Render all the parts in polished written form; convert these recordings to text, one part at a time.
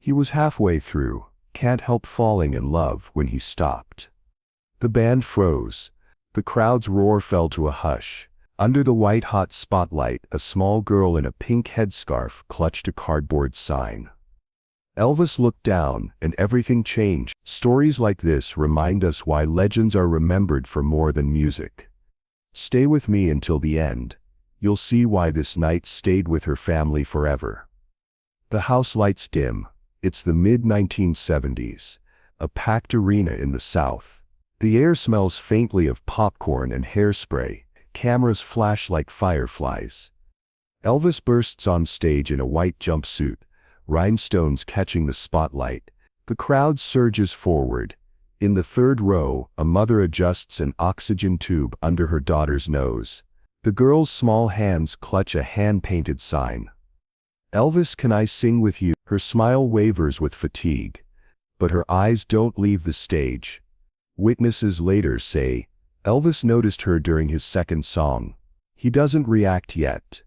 He was halfway through, can't help falling in love when he stopped. The band froze. The crowd's roar fell to a hush. Under the white-hot spotlight, a small girl in a pink headscarf clutched a cardboard sign. Elvis looked down, and everything changed. Stories like this remind us why legends are remembered for more than music. Stay with me until the end. You'll see why this night stayed with her family forever. The house lights dim. It's the mid-1970s. A packed arena in the South. The air smells faintly of popcorn and hairspray. Cameras flash like fireflies. Elvis bursts on stage in a white jumpsuit, rhinestones catching the spotlight. The crowd surges forward. In the third row, a mother adjusts an oxygen tube under her daughter's nose. The girl's small hands clutch a hand-painted sign. "Elvis, can I sing with you?" Her smile wavers with fatigue, but her eyes don't leave the stage. Witnesses later say, Elvis noticed her during his second song. He doesn't react yet.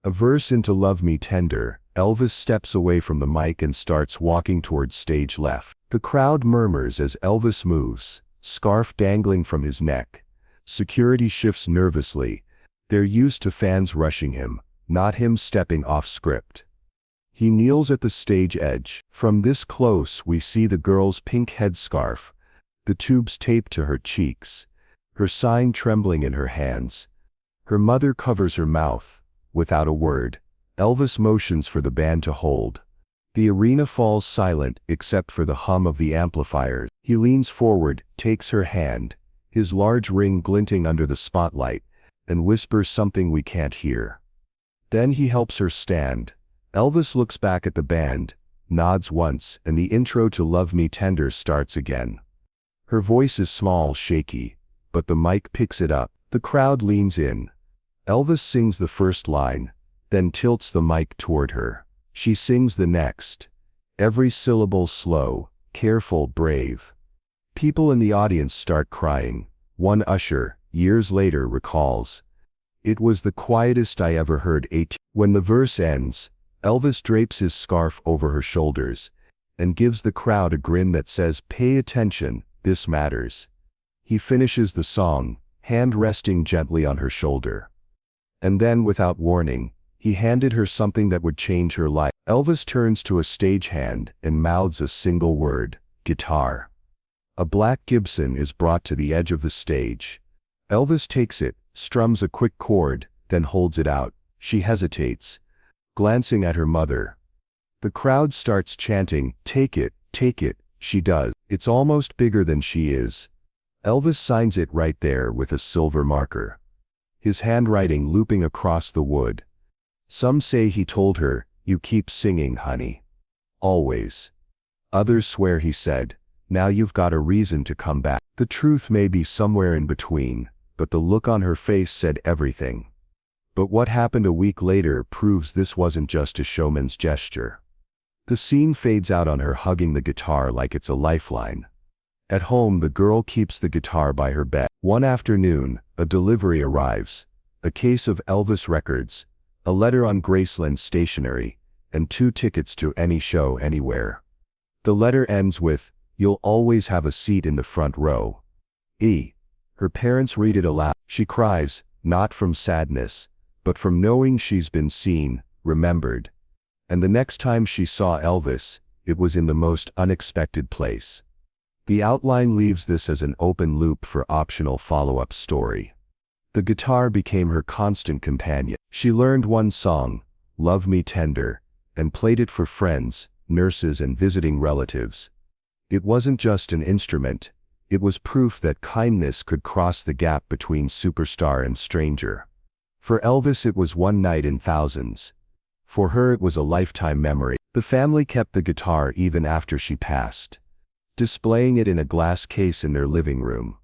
A verse into Love Me Tender, Elvis steps away from the mic and starts walking towards stage left. The crowd murmurs as Elvis moves, scarf dangling from his neck. Security shifts nervously. They're used to fans rushing him, not him stepping off script. He kneels at the stage edge. From this close we see the girl's pink headscarf, the tubes taped to her cheeks, her sign trembling in her hands. Her mother covers her mouth. Without a word, Elvis motions for the band to hold. The arena falls silent except for the hum of the amplifiers. He leans forward, takes her hand, his large ring glinting under the spotlight, and whispers something we can't hear. Then he helps her stand. Elvis looks back at the band, nods once, and the intro to Love Me Tender starts again. Her voice is small, shaky, but the mic picks it up. The crowd leans in. Elvis sings the first line, then tilts the mic toward her. She sings the next. Every syllable slow, careful, brave. People in the audience start crying. One usher, years later, recalls, "It was the quietest I ever heard." When the verse ends, Elvis drapes his scarf over her shoulders and gives the crowd a grin that says, "Pay attention, this matters." He finishes the song, hand resting gently on her shoulder. And then, without warning, he handed her something that would change her life. Elvis turns to a stagehand and mouths a single word, "Guitar." A black Gibson is brought to the edge of the stage. Elvis takes it, strums a quick chord, then holds it out. She hesitates, glancing at her mother. The crowd starts chanting, take it, she does. It's almost bigger than she is. Elvis signs it right there with a silver marker, his handwriting looping across the wood. Some say he told her, "You keep singing, honey. Always." Others swear he said, "Now you've got a reason to come back." The truth may be somewhere in between, but the look on her face said everything. But what happened a week later proves this wasn't just a showman's gesture. The scene fades out on her hugging the guitar like it's a lifeline. At home, the girl keeps the guitar by her bed. One afternoon, a delivery arrives, a case of Elvis records, a letter on Graceland stationery, and 2 tickets to any show anywhere. The letter ends with, "You'll always have a seat in the front row." Her parents read it aloud. She cries, not from sadness, but from knowing she's been seen, remembered. And the next time she saw Elvis, it was in the most unexpected place. The outline leaves this as an open loop for optional follow-up story. The guitar became her constant companion. She learned one song, Love Me Tender, and played it for friends, nurses, and visiting relatives. It wasn't just an instrument, it was proof that kindness could cross the gap between superstar and stranger. For Elvis it was one night in thousands. For her it was a lifetime memory. The family kept the guitar even after she passed, displaying it in a glass case in their living room.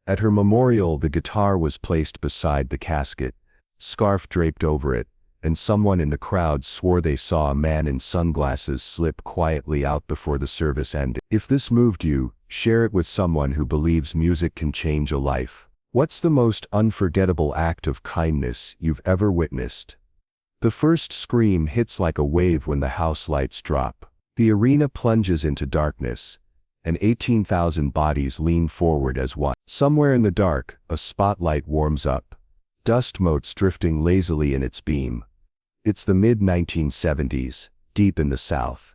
At her memorial, the guitar was placed beside the casket, scarf draped over it, and someone in the crowd swore they saw a man in sunglasses slip quietly out before the service ended. If this moved you, share it with someone who believes music can change a life. What's the most unforgettable act of kindness you've ever witnessed? The first scream hits like a wave when the house lights drop. The arena plunges into darkness, and 18,000 bodies lean forward as one. Somewhere in the dark, a spotlight warms up, dust motes drifting lazily in its beam. It's the mid-1970s, deep in the South.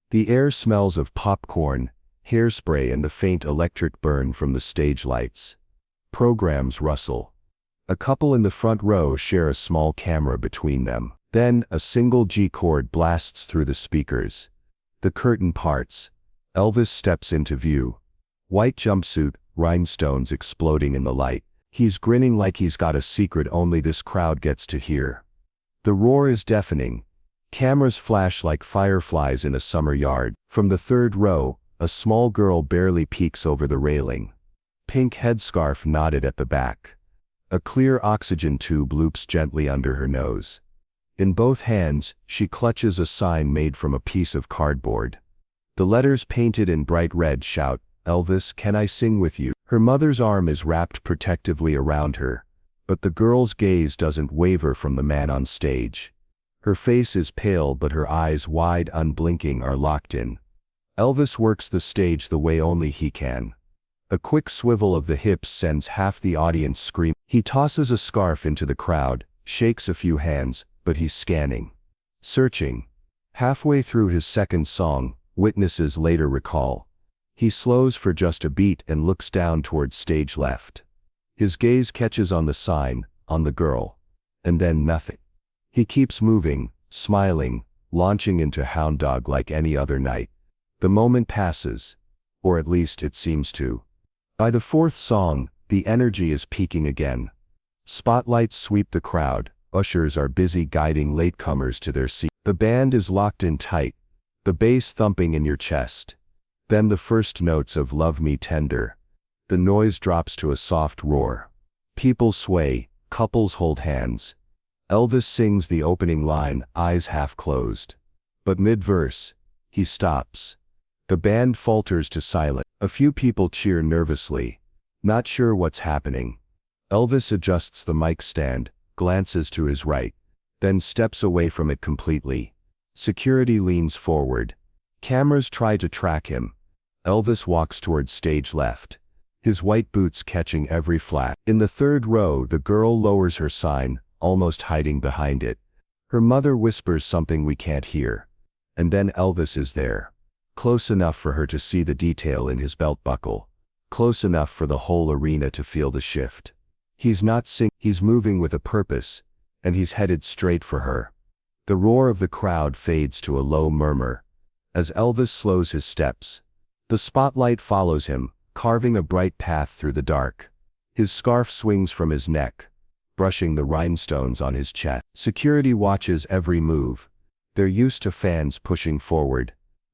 The air smells of popcorn, hairspray and the faint electric burn from the stage lights. Programs rustle. A couple in the front row share a small camera between them. Then, a single G chord blasts through the speakers. The curtain parts. Elvis steps into view. White jumpsuit, rhinestones exploding in the light. He's grinning like he's got a secret only this crowd gets to hear. The roar is deafening. Cameras flash like fireflies in a summer yard. From the third row, a small girl barely peeks over the railing. Pink headscarf knotted at the back. A clear oxygen tube loops gently under her nose. In both hands, she clutches a sign made from a piece of cardboard. The letters painted in bright red shout, "Elvis, can I sing with you?" Her mother's arm is wrapped protectively around her, but the girl's gaze doesn't waver from the man on stage. Her face is pale but her eyes wide unblinking are locked in. Elvis works the stage the way only he can. A quick swivel of the hips sends half the audience screaming. He tosses a scarf into the crowd, shakes a few hands, but he's scanning. Searching. Halfway through his second song, witnesses later recall. He slows for just a beat and looks down towards stage left. His gaze catches on the sign, on the girl. And then nothing. He keeps moving, smiling, launching into hound dog like any other night. The moment passes. Or at least it seems to. By the fourth song, the energy is peaking again. Spotlights sweep the crowd, ushers are busy guiding latecomers to their seats. The band is locked in tight, the bass thumping in your chest. Then the first notes of "Love Me Tender." The noise drops to a soft roar. People sway, couples hold hands. Elvis sings the opening line, eyes half closed. But mid-verse, he stops. The band falters to silence. A few people cheer nervously, not sure what's happening. Elvis adjusts the mic stand, glances to his right, then steps away from it completely. Security leans forward. Cameras try to track him. Elvis walks towards stage left, his white boots catching every flash. In the third row, the girl lowers her sign, almost hiding behind it. Her mother whispers something we can't hear. And then Elvis is there. Close enough for her to see the detail in his belt buckle. Close enough for the whole arena to feel the shift. He's not singing, he's moving with a purpose, and he's headed straight for her. The roar of the crowd fades to a low murmur. As Elvis slows his steps, the spotlight follows him, carving a bright path through the dark. His scarf swings from his neck, brushing the rhinestones on his chest. Security watches every move. They're used to fans pushing forward,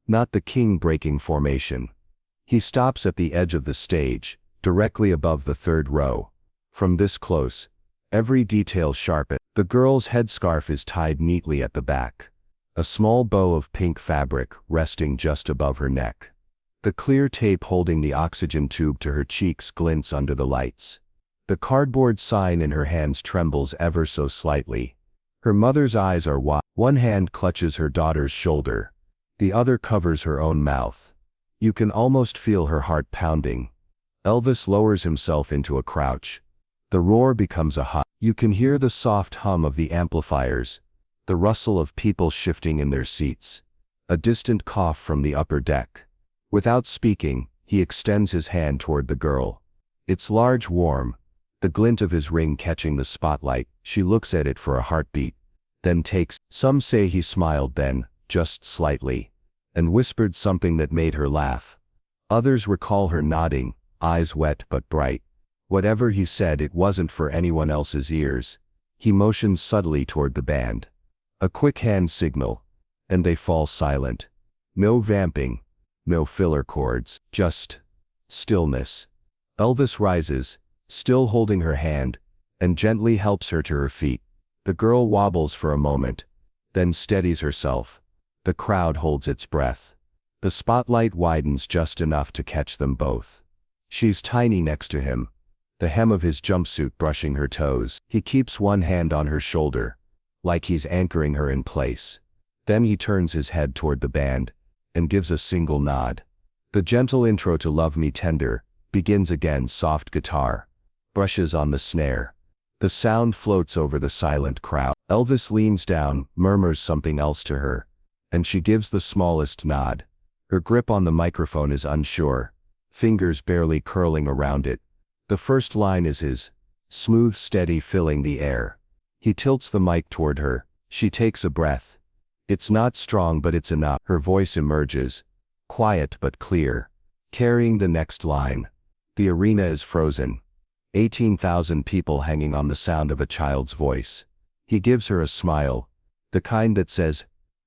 not the king breaking formation. He stops at the edge of the stage, directly above the third row. From this close, every detail sharpened. The girl's headscarf is tied neatly at the back, a small bow of pink fabric resting just above her neck. The clear tape holding the oxygen tube to her cheeks glints under the lights. The cardboard sign in her hands trembles ever so slightly. Her mother's eyes are wide. One hand clutches her daughter's shoulder. The other covers her own mouth. You can almost feel her heart pounding. Elvis lowers himself into a crouch. The roar becomes a hum. You can hear the soft hum of the amplifiers, the rustle of people shifting in their seats, a distant cough from the upper deck. Without speaking, he extends his hand toward the girl. It's large, warm, the glint of his ring catching the spotlight. She looks at it for a heartbeat, then takes. Some say he smiled then, just slightly, and whispered something that made her laugh. Others recall her nodding, eyes wet but bright. Whatever he said, it wasn't for anyone else's ears. He motions subtly toward the band. A quick hand signal, and they fall silent. No vamping, no filler chords, just stillness. Elvis rises, still holding her hand, and gently helps her to her feet. The girl wobbles for a moment, then steadies herself. The crowd holds its breath. The spotlight widens just enough to catch them both. She's tiny next to him, the hem of his jumpsuit brushing her toes. He keeps one hand on her shoulder, like he's anchoring her in place. Then he turns his head toward the band, and gives a single nod. The gentle intro to Love Me Tender begins again. Soft guitar brushes on the snare. The sound floats over the silent crowd. Elvis leans down, murmurs something else to her, and she gives the smallest nod. Her grip on the microphone is unsure, fingers barely curling around it. The first line is his, smooth, steady, filling the air. He tilts the mic toward her. She takes a breath. It's not strong, but it's enough. Her voice emerges, quiet but clear, carrying the next line. The arena is frozen. 18,000 people hanging on the sound of a child's voice. He gives her a smile, the kind that says,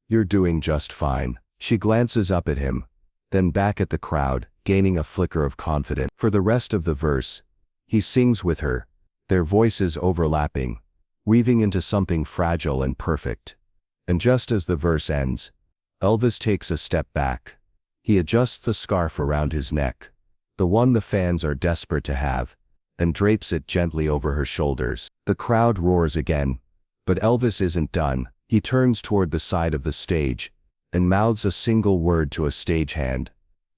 "You're doing just fine." She glances up at him, then back at the crowd, gaining a flicker of confidence. For the rest of the verse, he sings with her, their voices overlapping, weaving into something fragile and perfect. And just as the verse ends, Elvis takes a step back. He adjusts the scarf around his neck, the one the fans are desperate to have, and drapes it gently over her shoulders. The crowd roars again, but Elvis isn't done. He turns toward the side of the stage and mouths a single word to a stagehand.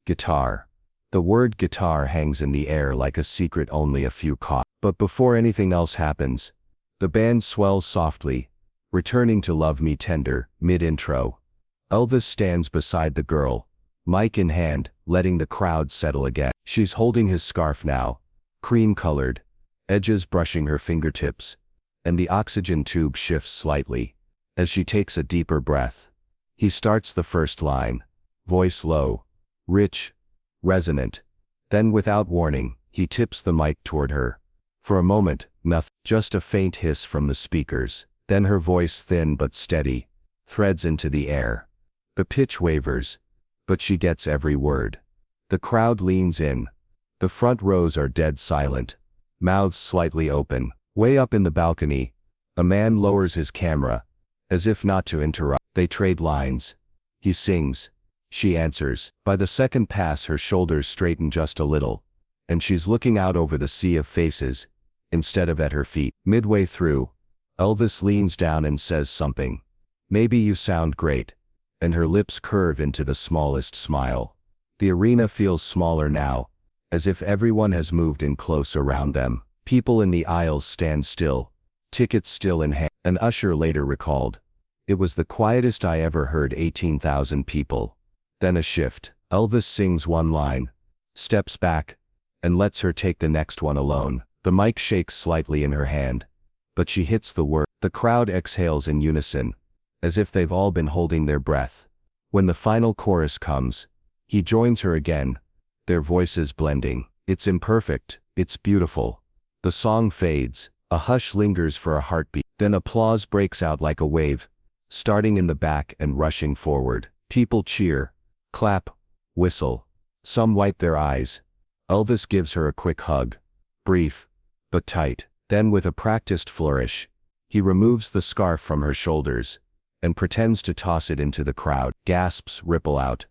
Guitar. The word guitar hangs in the air like a secret only a few caught. But before anything else happens, the band swells softly, returning to Love Me Tender, mid-intro. Elvis stands beside the girl, mic in hand, letting the crowd settle again. She's holding his scarf now, cream-colored, edges brushing her fingertips, and the oxygen tube shifts slightly as she takes a deeper breath. He starts the first line, voice low, rich, resonant. Then without warning, he tips the mic toward her. For a moment, nothing, just a faint hiss from the speakers. Then her voice, thin but steady, threads into the air. The pitch wavers, but she gets every word. The crowd leans in. The front rows are dead silent, mouths slightly open. Way up in the balcony, a man lowers his camera, as if not to interrupt. They trade lines. He sings. She answers. By the second pass, her shoulders straighten just a little, and she's looking out over the sea of faces, instead of at her feet. Midway through, Elvis leans down and says something. "Maybe you sound great," and her lips curve into the smallest smile. The arena feels smaller now, as if everyone has moved in close around them. People in the aisles stand still, tickets still in hand. An usher later recalled, "It was the quietest I ever heard. 18,000 people. Then a shift. Elvis sings one line, steps back, and lets her take the next one alone. The mic shakes slightly in her hand, but she hits the word. The crowd exhales in unison, as if they've all been holding their breath. When the final chorus comes, he joins her again, their voices blending. It's imperfect, it's beautiful. The song fades, a hush lingers for a heartbeat. Then applause breaks out like a wave, starting in the back and rushing forward. People cheer, clap, whistle. Some wipe their eyes. Elvis gives her a quick hug, brief, but tight. Then with a practiced flourish, he removes the scarf from her shoulders and pretends to toss it into the crowd. Gasps ripple out,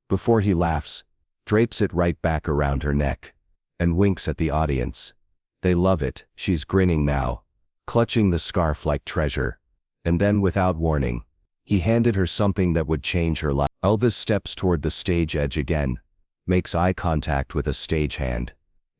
before he laughs, drapes it right back around her neck, and winks at the audience. They love it. She's grinning now, clutching the scarf like treasure. And then without warning, he handed her something that would change her life. Elvis steps toward the stage edge again, makes eye contact with a stagehand,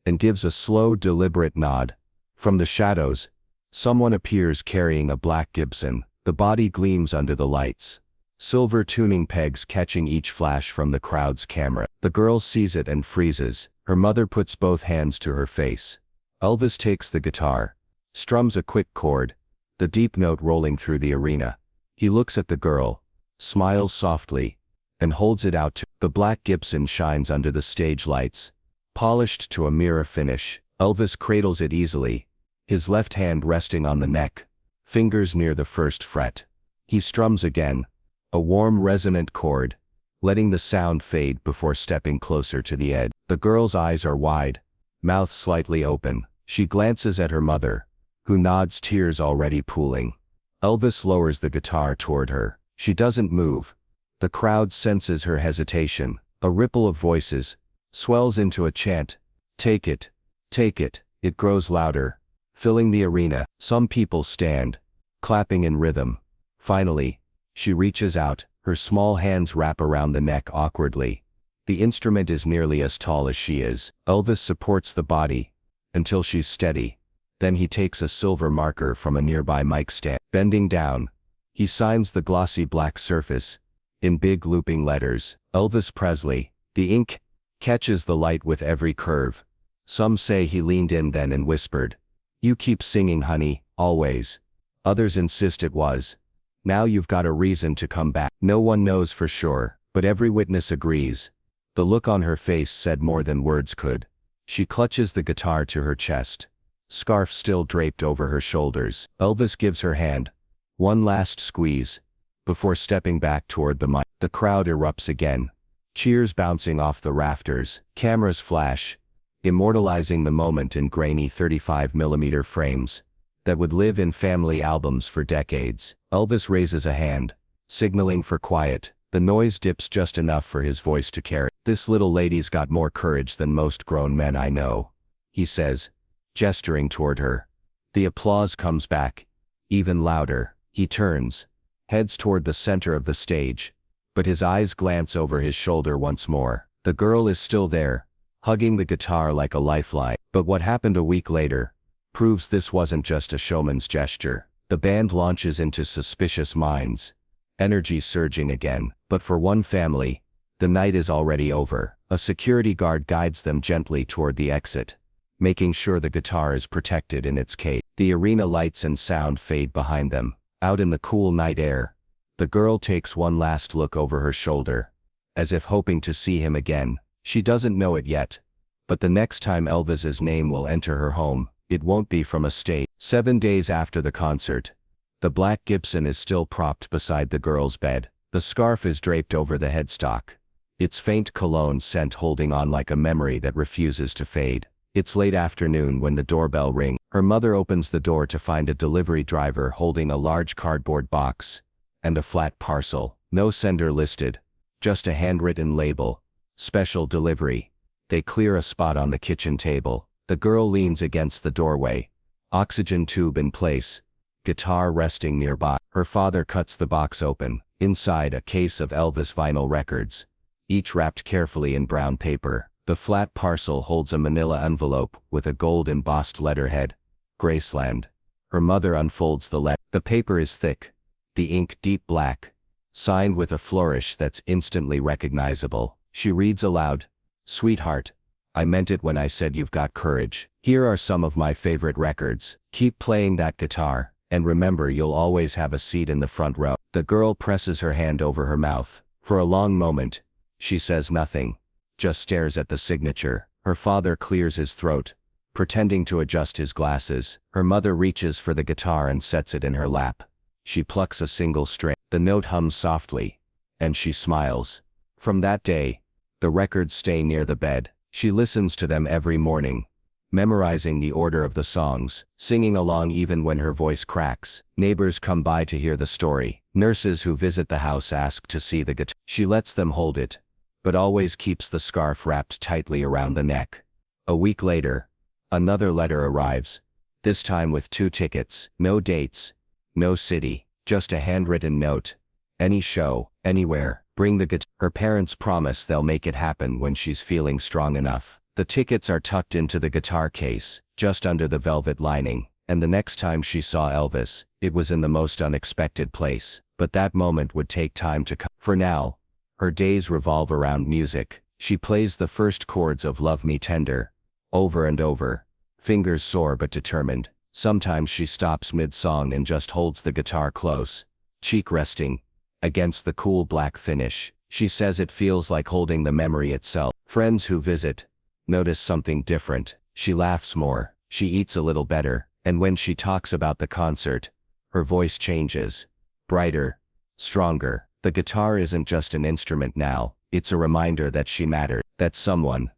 and gives a slow, deliberate nod. From the shadows, someone appears carrying a black Gibson. The body gleams under the lights, silver tuning pegs catching each flash from the crowd's camera. The girl sees it and freezes. Her mother puts both hands to her face. Elvis takes the guitar, strums a quick chord, the deep note rolling through the arena. He looks at the girl, smiles softly, and holds it out to. The black Gibson shines under the stage lights, polished to a mirror finish. Elvis cradles it easily, his left hand resting on the neck, fingers near the first fret. He strums again, a warm resonant chord, letting the sound fade before stepping closer to the edge. The girl's eyes are wide, mouth slightly open. She glances at her mother, who nods, tears already pooling. Elvis lowers the guitar toward her. She doesn't move. The crowd senses her hesitation. A ripple of voices swells into a chant. Take it, take it. It grows louder, filling the arena. Some people stand, clapping in rhythm. Finally, she reaches out, Her small hands wrap around the neck awkwardly. The instrument is nearly as tall as she is. Elvis supports the body until she's steady. Then he takes a silver marker from a nearby mic stand. Bending down, he signs the glossy black surface in big looping letters, Elvis Presley. The ink catches the light with every curve. Some say he leaned in then and whispered, "You keep singing, honey, always." Others insist it was, "Now you've got a reason to come back." No one knows for sure, but every witness agrees. The look on her face said more than words could. She clutches the guitar to her chest, scarf still draped over her shoulders. Elvis gives her hand one last squeeze before stepping back toward the mic. The crowd erupts again, cheers bouncing off the rafters, cameras flash, immortalizing the moment in grainy 35mm frames that would live in family albums for decades. Elvis raises a hand, signaling for quiet. The noise dips just enough for his voice to carry. "This little lady's got more courage than most grown men I know," he says, gesturing toward her. The applause comes back, even louder. He turns, heads toward the center of the stage, but his eyes glance over his shoulder once more. The girl is still there, hugging the guitar like a lifeline. But what happened a week later proves this wasn't just a showman's gesture. The band launches into Suspicious Minds, energy surging again. But for one family, the night is already over. A security guard guides them gently toward the exit, making sure the guitar is protected in its case. The arena lights and sound fade behind them. Out in the cool night air, the girl takes one last look over her shoulder, as if hoping to see him again. She doesn't know it yet, but the next time Elvis's name will enter her home, it won't be from a stage. 7 days after the concert, the black Gibson is still propped beside the girl's bed. The scarf is draped over the headstock, its faint cologne scent holding on like a memory that refuses to fade. It's late afternoon when the doorbell rings. Her mother opens the door to find a delivery driver holding a large cardboard box and a flat parcel. No sender listed, just a handwritten label, "Special delivery." They clear a spot on the kitchen table. The girl leans against the doorway, oxygen tube in place, guitar resting nearby. Her father cuts the box open. Inside, a case of Elvis vinyl records, each wrapped carefully in brown paper. The flat parcel holds a manila envelope with a gold embossed letterhead, Graceland. Her mother unfolds the letter. The paper is thick, the ink deep black, signed with a flourish that's instantly recognizable. She reads aloud, "Sweetheart, I meant it when I said you've got courage. Here are some of my favorite records. Keep playing that guitar, and remember you'll always have a seat in the front row." The girl presses her hand over her mouth. For a long moment, she says nothing, just stares at the signature. Her father clears his throat, pretending to adjust his glasses. Her mother reaches for the guitar and sets it in her lap. She plucks a single string. The note hums softly, and she smiles. From that day, the records stay near the bed. She listens to them every morning, memorizing the order of the songs, singing along even when her voice cracks. Neighbors come by to hear the story. Nurses who visit the house ask to see the guitar. She lets them hold it, but always keeps the scarf wrapped tightly around the neck. A week later, another letter arrives, this time with 2 tickets. No dates, no city, just a handwritten note. "Any show, anywhere, bring the guitar." Her parents promise they'll make it happen when she's feeling strong enough. The tickets are tucked into the guitar case, just under the velvet lining, and the next time she saw Elvis, it was in the most unexpected place. But that moment would take time to come. For now, her days revolve around music. She plays the first chords of "Love Me Tender" over and over, fingers sore but determined. Sometimes she stops mid-song and just holds the guitar close, cheek resting against the cool black finish. She says it feels like holding the memory itself. Friends who visit notice something different. She laughs more, she eats a little better, and when she talks about the concert, her voice changes, brighter, stronger. The guitar isn't just an instrument now, it's a reminder that she mattered, that someone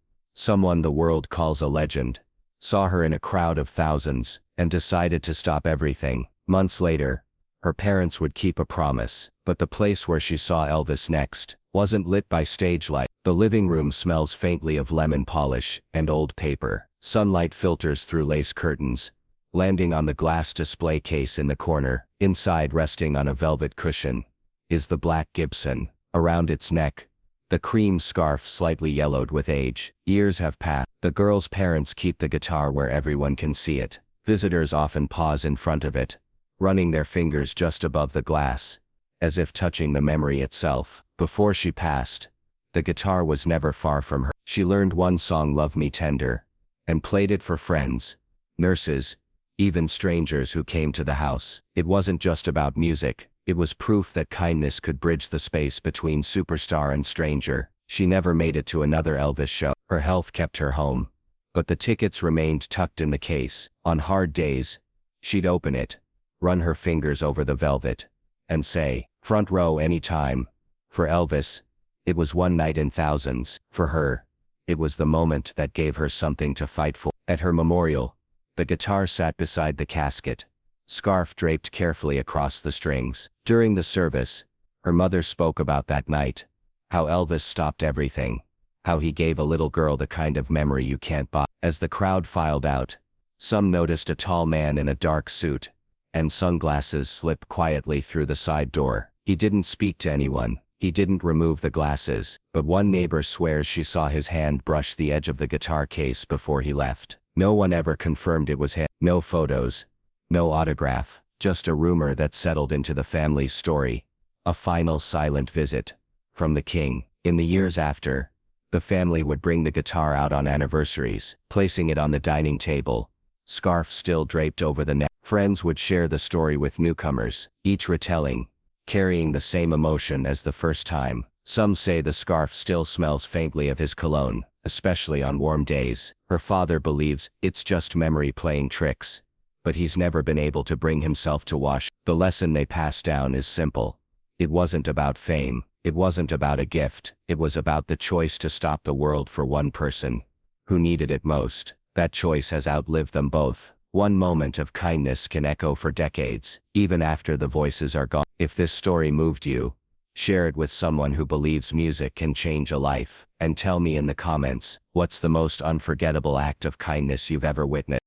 the world calls a legend, saw her in a crowd of thousands, and decided to stop everything. Months later, her parents would keep a promise, but the place where she saw Elvis next wasn't lit by stage light. The living room smells faintly of lemon polish and old paper. Sunlight filters through lace curtains, landing on the glass display case in the corner. Inside, resting on a velvet cushion, is the black Gibson. Around its neck, the cream scarf slightly yellowed with age. Years have passed. The girl's parents keep the guitar where everyone can see it. Visitors often pause in front of it, running their fingers just above the glass, as if touching the memory itself. Before she passed, the guitar was never far from her. She learned one song, Love Me Tender, and played it for friends, nurses, even strangers who came to the house. It wasn't just about music, it was proof that kindness could bridge the space between superstar and stranger. She never made it to another Elvis show. Her health kept her home, but the tickets remained tucked in the case. On hard days, she'd open it, run her fingers over the velvet, and say, "Front row anytime." For Elvis, it was one night in thousands. For her, it was the moment that gave her something to fight for. At her memorial, the guitar sat beside the casket, scarf draped carefully across the strings. During the service, her mother spoke about that night, how Elvis stopped everything, how he gave a little girl the kind of memory you can't buy. As the crowd filed out, some noticed a tall man in a dark suit and sunglasses slip quietly through the side door. He didn't speak to anyone. He didn't remove the glasses, but one neighbor swears she saw his hand brush the edge of the guitar case before he left. No one ever confirmed it was him. No photos, no autograph, just a rumor that settled into the family's story. A final silent visit from the king. In the years after, the family would bring the guitar out on anniversaries, placing it on the dining table, scarf still draped over the neck. Friends would share the story with newcomers, each retelling, carrying the same emotion as the first time. Some say the scarf still smells faintly of his cologne, especially on warm days. Her father believes it's just memory playing tricks, but he's never been able to bring himself to wash. The lesson they pass down is simple. It wasn't about fame, it wasn't about a gift, it was about the choice to stop the world for one person who needed it most. That choice has outlived them both. One moment of kindness can echo for decades, even after the voices are gone. If this story moved you, share it with someone who believes music can change a life, and tell me in the comments, what's the most unforgettable act of kindness you've ever witnessed?